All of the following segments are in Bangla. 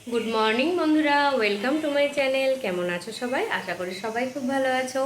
গুড মর্নিং বন্ধুরা, ওয়েলকাম টু মাই চ্যানেল। কেমন আছো সবাই? আশা করি সবাই খুব ভালো আছো।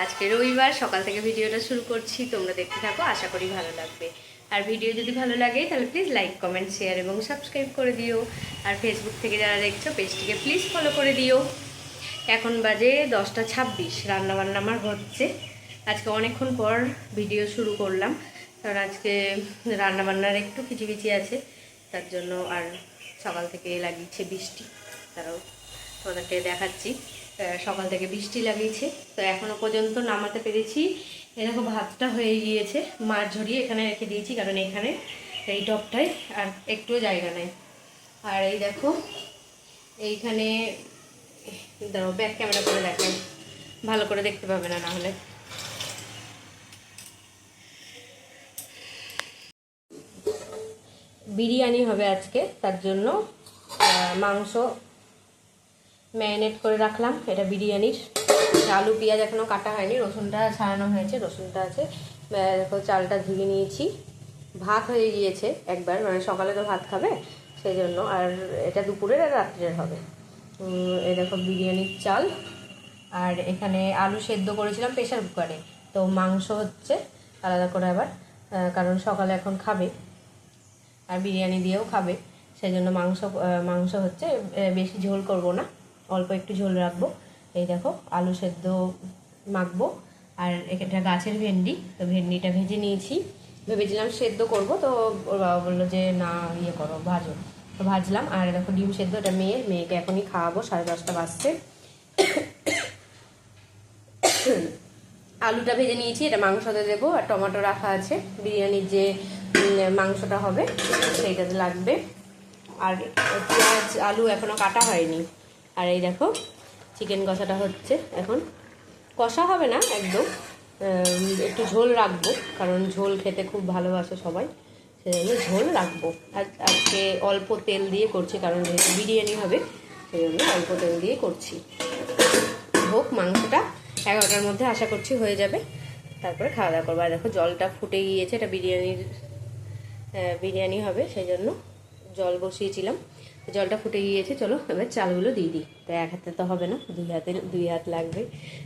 আজকে রবিবার, সকাল থেকে ভিডিওটা শুরু করছি। তোমরা দেখতে থাকো, আশা করি ভালো লাগবে। আর ভিডিও যদি ভালো লাগে তাহলে প্লিজ লাইক, কমেন্ট, শেয়ার এবং সাবস্ক্রাইব করে দিও। আর ফেসবুক থেকে যারা দেখছো পেজটিকে প্লিজ ফলো করে দিও। এখন বাজে 10টা 26, রান্নাবান্না আমার হচ্ছে। আজকে অনেকক্ষণ পর ভিডিও শুরু করলাম, কারণ আজকে রান্নাবান্নার একটু খিচিবিচি আছে, তার জন্য। আর সকাল থেকে লাগিয়েছে বৃষ্টি, তারাও তোমাদেরকে দেখাচ্ছি। সকাল থেকে বৃষ্টি লাগিয়েছে, তো এখনও পর্যন্ত নামাতে পেরেছি। এরকম ভাতটা হয়ে গিয়েছে, মাছ ঝরিয়ে এখানে রেখে দিয়েছি, কারণ এখানে এই টপটায় আর একটুও জায়গা নেই। আর এই দেখো, এইখানে দাঁড়াও, ব্যাক ক্যামেরা করে দেখাই, ভালো করে দেখতে পাবে না নাহলে। বিরিয়ানি হবে আজকে, তার জন্য মাংস ম্যারিনেট করে রাখলাম। এটা বিরিয়ানির। আলু পেঁয়াজ এখনও কাটা হয়নি, রসুনটা ছাড়ানো হয়েছে, রসুনটা আছে। দেখো, চালটা ধুয়ে নিয়েছি। ভাত হয়ে গিয়েছে একবার, মানে সকালে তো ভাত খাবে সেই জন্য। আর এটা দুপুরের আর রাত্রের হবে। এই দেখো বিরিয়ানির চাল। আর এখানে আলু সেদ্ধ করেছিলাম প্রেশার কুকারে, তো মাংস হচ্ছে আলাদা করে আবার, কারণ সকালে এখন খাবে আর বিরিয়ানি দিয়েও খাবে, সেই জন্য মাংস হচ্ছে। বেশি ঝোল করব না, অল্প একটু ঝোল রাখবো। এই দেখো, আলু সেদ্ধ মাখবো। আর এটা গাছের ভেন্ডি, তো ভেন্ডিটা ভেজে নিয়েছি। ভেবেছিলাম সেদ্ধ করব, তো ওর বাবা বললো যে না, ইয়ে করো, ভাজো। তো ভাজলাম। আর দেখো ডিম সেদ্ধ, এটা মেয়েকে এখনই খাওয়াবো, 10:30 বাজছে। আলুটা ভেজে নিয়েছি, এটা মাংসতে দেবো। আর টমেটো রাখা আছে, বিরিয়ানির যে মাংসটা হবে সেইটাতে লাগবে। আর পেঁয়াজ আলু এখনও কাটা হয়নি। আর এই দেখো চিকেন কষাটা হচ্ছে এখন। কষা হবে না একদম, একটু ঝোল রাখবো, কারণ ঝোল খেতে খুব ভালোবাসে সবাই, সেজন্য ঝোল রাখবো। আর আজকে অল্প তেল দিয়ে করছি, কারণ যেহেতু বিরিয়ানি হবে সেই জন্য অল্প তেল দিয়ে করছি। হোক, মাংসটা 11টার মধ্যে আশা করছি হয়ে যাবে, তারপরে খাওয়া দাওয়া করবো। আর দেখো জলটা ফুটে গিয়েছে, এটা বিরিয়ানি হবে সেই জন্য জল বসিয়েছিলাম, জলটা ফুটে গিয়েছে। চলো এবার চালগুলো দিয়ে দিই। তো এক হাতে তো হবে না, দুই হাত লাগবে।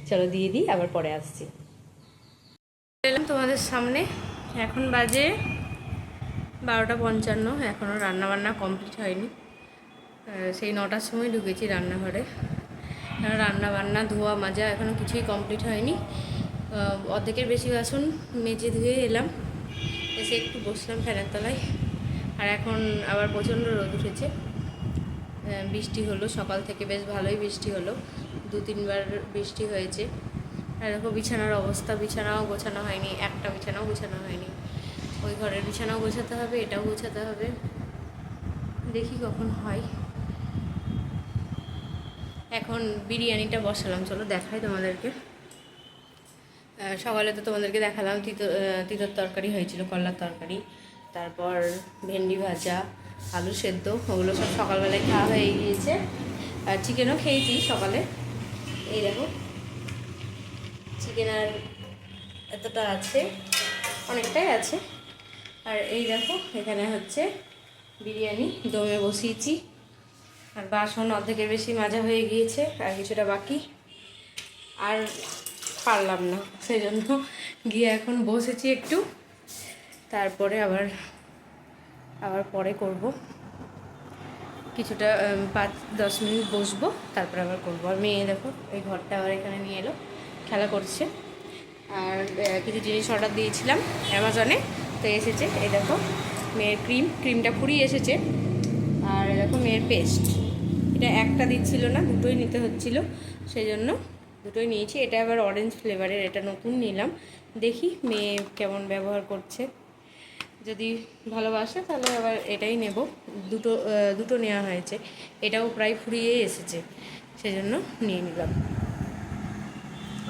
চলো দিয়ে দিই, আবার পরে আসছি। এলাম তোমাদের সামনে, এখন বাজে 12টা 55, এখনও রান্নাবান্না কমপ্লিট হয়নি। সেই 9টার সময় ঢুকেছি রান্নাঘরে। রান্নাবান্না ধোয়া মাজা এখনও কিছুই কমপ্লিট হয়নি। অর্ধেকের বেশি বাসন মেজে ধুয়ে এলাম, এসে একটু বসলাম ফ্যানের তলায়। আর এখন আবার প্রচণ্ড রোদ উঠেছে। বৃষ্টি হলো সকাল থেকে, বেশ ভালোই বৃষ্টি হলো, 2-3বার বৃষ্টি হয়েছে। আর দেখো বিছানার অবস্থা, বিছানাও গোছানো হয়নি, একটা বিছানাও গোছানো হয়নি। ওই ঘরের বিছানাও গোছাতে হবে, এটাও গোছাতে হবে, দেখি কখন হয়। এখন বিরিয়ানিটা বসালাম, চলো দেখাই তোমাদেরকে। সকালে তো তোমাদেরকে দেখালাম তিতর তরকারি হয়েছিল, করলার তরকারি, তারপর ভেন্ডি ভাজা, আলু সেদ্ধ, ওগুলো সব সকালবেলায় খাওয়া হয়ে গিয়েছে। আর চিকেনও খেয়েছি সকালে। এই দেখো চিকেন আর এতটা আছে, অনেকটাই আছে। আর এই দেখো এখানে হচ্ছে বিরিয়ানি দমে বসিয়েছি। আর বাসন অর্ধেকের বেশি মাজা হয়ে গিয়েছে, আর কিছুটা বাকি। আর পারলাম না, সেই জন্য গিয়ে এখন বসেছি একটু, তারপরে আবার পরে করব। কিছুটা 5-10 মিনিট বসবো, তারপরে আবার করবো। আর মেয়ে দেখো এই ঘরটা আবার এখানে নিয়ে এলো, খেলা করছে। আর কিছু জিনিস অর্ডার দিয়েছিলাম অ্যামাজনে, তো এসেছে। এই দেখো মেয়ের ক্রিমটা ফুরিয়ে এসেছে। আর দেখো মেয়ের পেস্ট, এটা একটা দিচ্ছিল না, দুটোই নিতে হচ্ছিল, সেই জন্য দুটোই নিয়েছি। এটা আবার অরেঞ্জ ফ্লেভারের, এটা নতুন নিলাম। দেখি মেয়ে কেমন ব্যবহার করছে, যদি ভালোবাসে তাহলে আবার এটাই নেব। দুটো নেওয়া হয়েছে, এটাও প্রায় ফুরিয়ে এসেছে, সেজন্য নিয়ে নিলাম।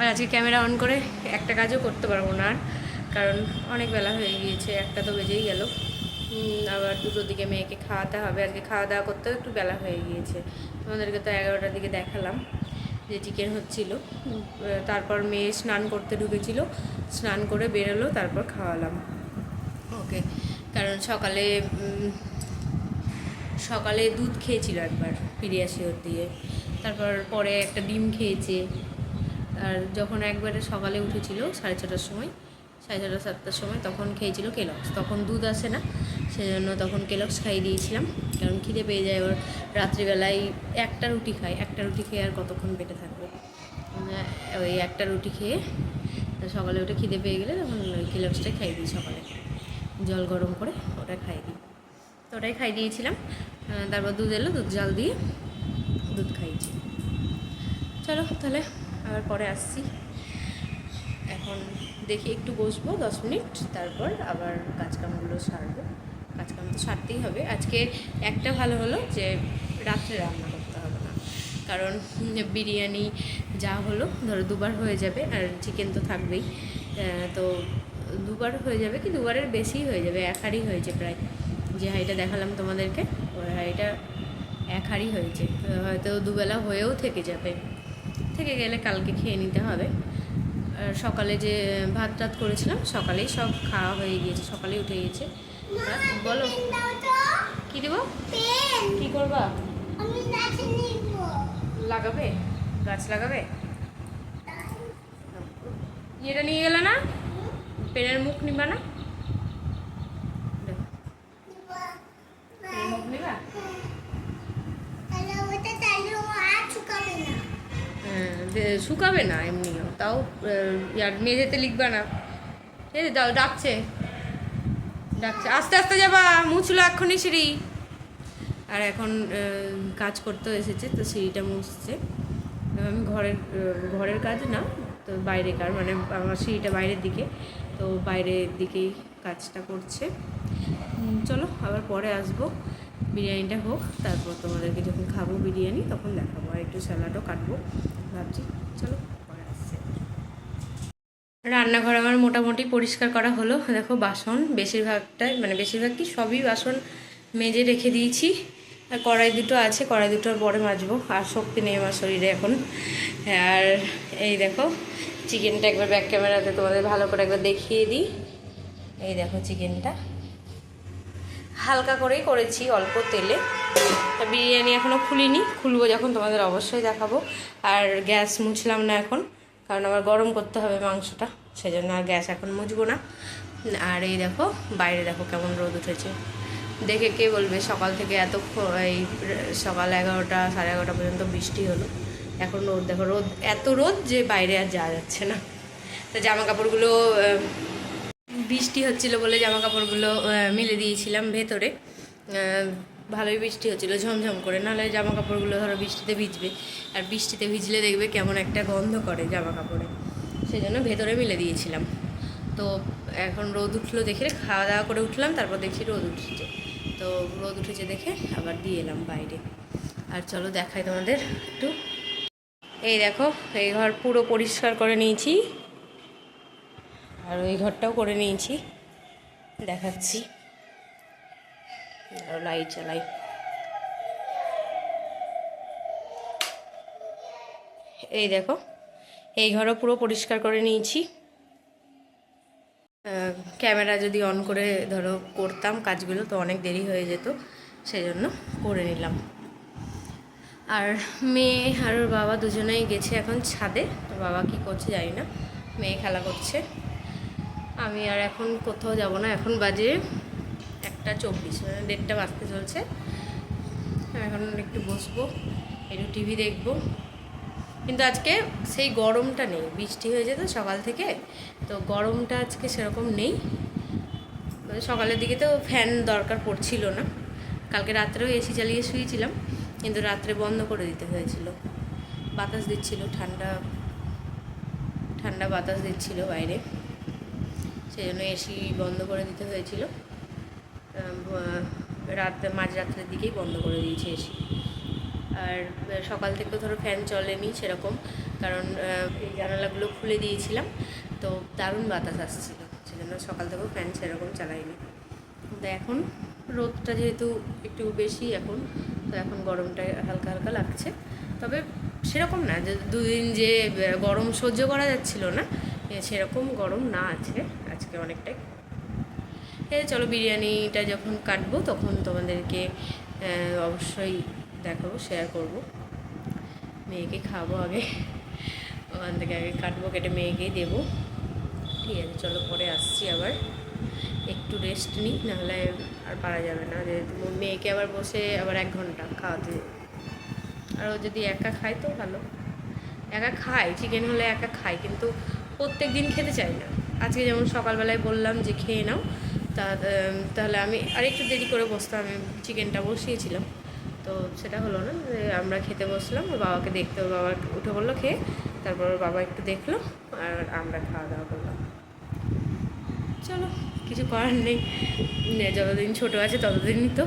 আর আজকে ক্যামেরা অন করে একটা কাজও করতে পারবো না, কারণ অনেক বেলা হয়ে গিয়েছে, একটা তো বেজেই গেল। আবার 2টোর দিকে মেয়েকে খাওয়াতে হবে। আজকে খাওয়া দাওয়া করতেও একটু বেলা হয়ে গিয়েছে। তোমাদেরকে তো 11টার দিকে দেখালাম যে চিকেন হচ্ছিল। তারপর মেয়ে স্নান করতে ঢুকেছিল, স্নান করে বেরোলো, তারপর খাওয়ালাম ওকে। কারণ সকালে দুধ খেয়েছিল একবার পিডিয়াশিওর দিয়ে, তারপর পরে একটা ডিম খেয়েছে। আর যখন একবারে সকালে উঠেছিল 6:30টার সময়, 6:30-7টার সময়, তখন খেয়েছিল কেলক্স। তখন দুধ আসে না, সেজন্য তখন কেলক্স খাইয়ে দিয়েছিলাম, কারণ খিদে পেয়ে যায় ওর। রাত্রিবেলায় একটা রুটি খায়, একটা রুটি খেয়ে আর কতক্ষণ পেটে থাকবে। ওই একটা রুটি খেয়ে সকালে উঠে খিদে পেয়ে গেলে তখন ওই কেলক্সটাই খাইয়ে দিই সকালে, জল গরম করে ওটা খাইয়ে দিই। তো ওটাই খাইয়ে দিয়েছিলাম। তারপর দুধ এলো, দুধ জাল দিয়ে দুধ খাইয়েছি। চলো তাহলে আবার পরে আসছি। এখন দেখি একটু বসবো 10 মিনিট, তারপর আবার কাজকামগুলো সারবো। কাজকাম তো সারতেই হবে। আজকে একটা ভালো হলো যে রাত্রে রান্না করতে হবে না, কারণ বিরিয়ানি যা হলো ধরো দুবার হয়ে যাবে, আর চিকেন তো থাকবেই। তো দুবার হয়ে যাবে, কি দুবারের বেশি হয়ে যাবে, এক হাঁড়ি হয়েছে প্রায়। যে হাঁড়িটা দেখালাম তোমাদেরকে, ওই হাঁড়িটা এক হাঁড়ি হয়েছে। হয়তো দুবেলা হয়েও থেকে যাবে, থেকে গেলে কালকে খেয়ে নিতে হবে। আর সকালে যে ভাত টাত করেছিলাম সকালেই সব খাওয়া হয়ে গিয়েছে, সকালেই উঠে গিয়েছে। বলো কি দেবো, কি করবা? লাগাবে, গাছ লাগাবে? এটা নিয়ে গেলে না, পেনের মুখ নিবা না? মুখ নিবা? শুকাবে না এমনিও, তাও মেঝেতে লিখবা না। এই দাও, ডাকছে ডাকছে, আস্তে আস্তে যাবা, মুছলো এক্ষুনি সিঁড়ি। আর এখন কাজ করতেও এসেছে, তো সিঁড়িটা মুছছে। আমি ঘরের কাজ না, তো বাইরেকার, মানে আমার সিঁড়িটা বাইরের দিকে, তো বাইরের দিকেই কাজটা করছে। চলো আবার পরে আসবো, বিরিয়ানিটা হোক, তারপর তোমাদেরকে যখন খাবো বিরিয়ানি তখন দেখাবো। আর একটু স্যালাডও কাটবো ভাবছি। চলো পরে আসছে। রান্নাঘর আমার মোটামুটি পরিষ্কার করা হলো। দেখো বাসন বেশিরভাগটাই, মানে বেশিরভাগ কি সবই বাসন মেজে রেখে দিয়েছি। আর কড়াই দুটো আছে, কড়াই দুটোর পরে মাজবো, আর শক্তি নেই আমার শরীরে এখন। আর এই দেখো চিকেনটা একবার ব্যাক ক্যামেরাতে তোমাদের ভালো করে একবার দেখিয়ে দিই। এই দেখো চিকেনটা হালকা করেই করেছি, অল্প তেলে। তা বিরিয়ানি এখনও খুলিনি, খুলবো যখন তোমাদের অবশ্যই দেখাবো। আর গ্যাস মুছলাম না এখন, কারণ আবার গরম করতে হবে মাংসটা, সেজন্য আর গ্যাস এখন মুছবো না। আর এই দেখো বাইরে দেখো কেমন রোদ উঠেছে, দেখে কে বলবে সকাল থেকে এত, এই সকাল 11টা 11:30 পর্যন্ত বৃষ্টি হলো, এখন রোদ দেখো, রোদ এত রোদ যে বাইরে আর যাওয়া যাচ্ছে না। তো জামা কাপড়গুলো, বৃষ্টি হচ্ছিলো বলে জামা কাপড়গুলো মেলে দিয়েছিলাম ভেতরে। ভালোই বৃষ্টি হচ্ছিলো ঝমঝম করে, নাহলে জামা কাপড়গুলো ধরো বৃষ্টিতে ভিজবে, আর বৃষ্টিতে ভিজলে দেখবে কেমন একটা গন্ধ করে জামা কাপড়ে, সেই জন্য ভেতরে মেলে দিয়েছিলাম। তো এখন রোদ উঠলো দেখে খাওয়া দাওয়া করে উঠলাম, তারপর দেখছি রোদ উঠেছে, তো রোদ উঠেছে দেখে আবার দিয়ে এলাম বাইরে। আর চলো দেখাই তোমাদের একটু। এই দেখো এই ঘর পুরো পরিষ্কার করে নিয়েছি, আর ওই ঘরটাও করে নিয়েছি, দেখাচ্ছি। লাইট জ্বালাই। এই দেখো এই ঘরও পুরো পরিষ্কার করে নিয়েছি। ক্যামেরা যদি অন করে ধরো করতাম কাজগুলো তো অনেক দেরি হয়ে যেত, সেই জন্য করে নিলাম। আর মেয়ে আর ওর বাবা দুজনেই গেছে এখন ছাদে, তো বাবা কি করছে জানি না, মেয়ে খেলা করছে। আমি আর এখন কোথাও যাব না, এখন বাজে 1:24, মানে 1:30 বাজতে চলছে। এখন একটু বসবো, একটু টিভি দেখবো। কিন্তু আজকে সেই গরমটা নেই, বৃষ্টি হয়ে যেত সকাল থেকে, তো গরমটা আজকে সেরকম নেই। সকালের দিকে তো ফ্যান দরকার পড়ছিল না, কালকে রাত্রেও এসি চালিয়ে শুয়েছিলাম, কিন্তু রাত্রে বন্ধ করে দিতে হয়েছিল। বাতাস দিচ্ছিল, ঠান্ডা ঠান্ডা বাতাস দিচ্ছিল বাইরে, সেই জন্য এসি বন্ধ করে দিতে হয়েছিল। মাঝরাত্রের দিকেই বন্ধ করে দিয়েছে এসি। আর সকাল থেকেও ধরো ফ্যান চলেনি সেরকম, কারণ এই জানালাগুলো খুলে দিয়েছিলাম, তো দারুণ বাতাস আসছিল, সেজন্য সকাল থেকেও ফ্যান সেরকম চালাইনি। তো এখন রোদটা যেহেতু একটু বেশি এখন, তো এখন গরমটা হালকা হালকা লাগছে। তবে সেরকম না যে দুদিন যে গরম সহ্য করা যাচ্ছিল না, সেরকম গরম না আছে আজকে অনেকটাই। চলো বিরিয়ানিটা যখন কাটবো তখন তোমাদেরকে অবশ্যই দেখাবো, শেয়ার করব। মেয়েকে খাবো আগে, ওখান থেকে আগে কাটবো, কেটে মেয়েকেই দেবো। ঠিক আছে, চলো পরে আসছি। আবার একটু রেস্ট নিই, নাহলে আর পারা যাবে না। যেহেতু মেয়েকে আবার বসে আবার 1 ঘন্টা খাওয়াতে, আর ও যদি একা খায় তো ভালো। একা খায়, চিকেন হলে একা খায়, কিন্তু প্রত্যেক দিন খেতে চাই না। আজকে যেমন সকালবেলায় বললাম যে খেয়ে নাও, তাহলে আমি আরেকটু দেরি করে বসতাম। আমি চিকেনটা বসিয়েছিলাম, তো সেটা হলো না। আমরা খেতে বসলাম, ওর বাবাকে দেখতে, ওর বাবা উঠে বললো খেয়ে, তারপর ওর বাবা একটু দেখলো, আর আমরা খাওয়া দাওয়া করলাম। চলো, কিছু করার নেই, যতদিন ছোটো আছে ততদিনই তো,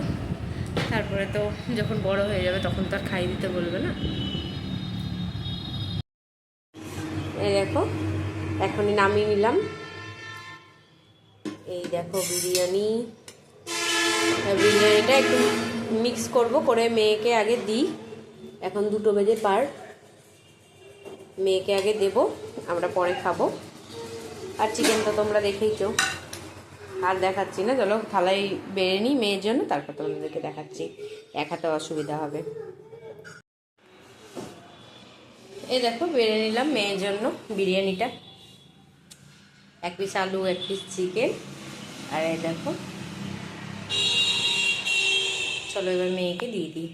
তারপরে তো যখন বড় হয়ে যাবে তখন তো আর খাইয়ে দিতে বলবে না। এই দেখো, এখনই নামিয়ে নিলাম। এই দেখো বিরিয়ানি, বিরিয়ানিটা একটু মিক্স করে মেয়েকে আগে দিই। এখন 2টো বেজে পার, মেয়েকে আগে দেবো, আমরা পরে খাবো। আর চিকেন তো তোমরা দেখেইছো, আর দেখাচ্ছি না। চলো থালায় বেড়ে নিই মেয়ের জন্য, তারপর তোমাদেরকে দেখাচ্ছি, এক হাতে অসুবিধা হবে। এই দেখো বেড়ে নিলাম মেয়ের জন্য বিরিয়ানিটা, 1 পিস আলু, 1 পিস চিকেন, আর এই দেখো। চলো এবার মেয়েকে দিয়ে দিই।